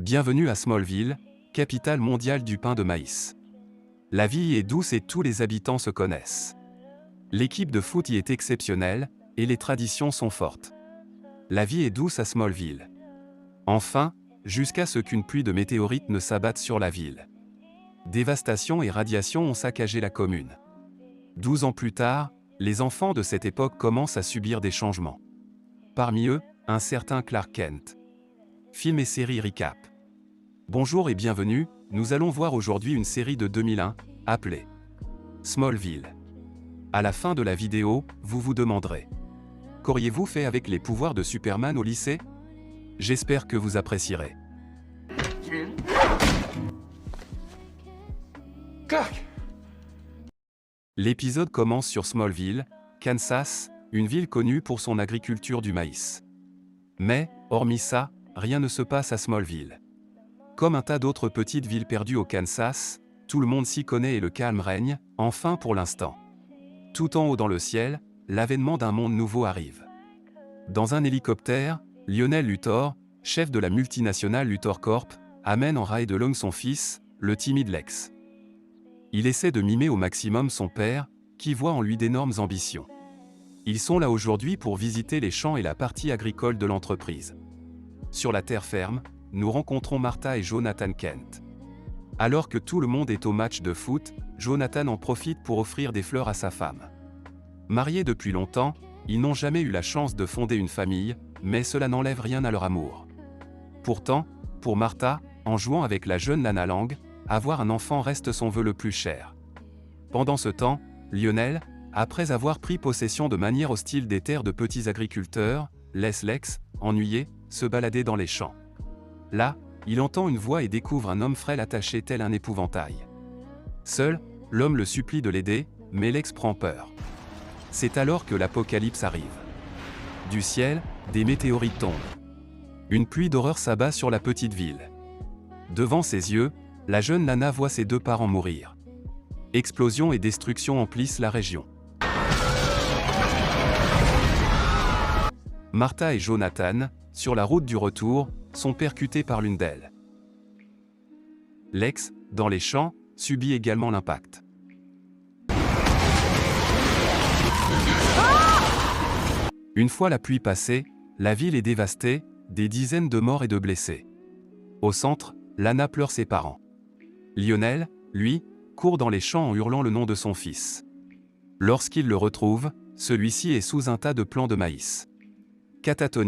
Bienvenue à Smallville, capitale mondiale du pain de maïs. La vie est douce et tous les habitants se connaissent. L'équipe de foot y est exceptionnelle, et les traditions sont fortes. La vie est douce à Smallville. Enfin, jusqu'à ce qu'une pluie de météorites ne s'abatte sur la ville. Dévastation et radiation ont saccagé la commune. 12 ans plus tard, les enfants de cette époque commencent à subir des changements. Parmi eux, un certain Clark Kent. Film et série recap. Bonjour et bienvenue, nous allons voir aujourd'hui une série de 2001, appelée Smallville. À la fin de la vidéo, vous vous demanderez: qu'auriez-vous fait avec les pouvoirs de Superman au lycée? J'espère que vous apprécierez. Clark! L'épisode commence sur Smallville, Kansas, une ville connue pour son agriculture du maïs. Mais, hormis ça, rien ne se passe à Smallville. Comme un tas d'autres petites villes perdues au Kansas, tout le monde s'y connaît et le calme règne, enfin pour l'instant. Tout en haut dans le ciel, l'avènement d'un monde nouveau arrive. Dans un hélicoptère, Lionel Luthor, chef de la multinationale Luthor Corp, amène en rail de Long son fils, le timide Lex. Il essaie de mimer au maximum son père, qui voit en lui d'énormes ambitions. Ils sont là aujourd'hui pour visiter les champs et la partie agricole de l'entreprise. Sur la terre ferme, nous rencontrons Martha et Jonathan Kent. Alors que tout le monde est au match de foot, Jonathan en profite pour offrir des fleurs à sa femme. Mariés depuis longtemps, ils n'ont jamais eu la chance de fonder une famille, mais cela n'enlève rien à leur amour. Pourtant, pour Martha, en jouant avec la jeune Lana Lang, avoir un enfant reste son vœu le plus cher. Pendant ce temps, Lionel, après avoir pris possession de manière hostile des terres de petits agriculteurs, laisse Lex, ennuyé, se balader dans les champs. Là, il entend une voix et découvre un homme frêle attaché tel un épouvantail. Seul, l'homme le supplie de l'aider, mais Lex prend peur. C'est alors que l'apocalypse arrive. Du ciel, des météorites tombent. Une pluie d'horreur s'abat sur la petite ville. Devant ses yeux, la jeune Lana voit ses deux parents mourir. Explosions et destruction emplissent la région. Martha et Jonathan, sur la route du retour, sont percutés par l'une d'elles. Lex, dans les champs, subit également l'impact. Une fois la pluie passée, la ville est dévastée, des dizaines de morts et de blessés. Au centre, Lana pleure ses parents. Lionel, lui, court dans les champs en hurlant le nom de son fils. Lorsqu'il le retrouve, celui-ci est sous un tas de plants de maïs. Catatonie,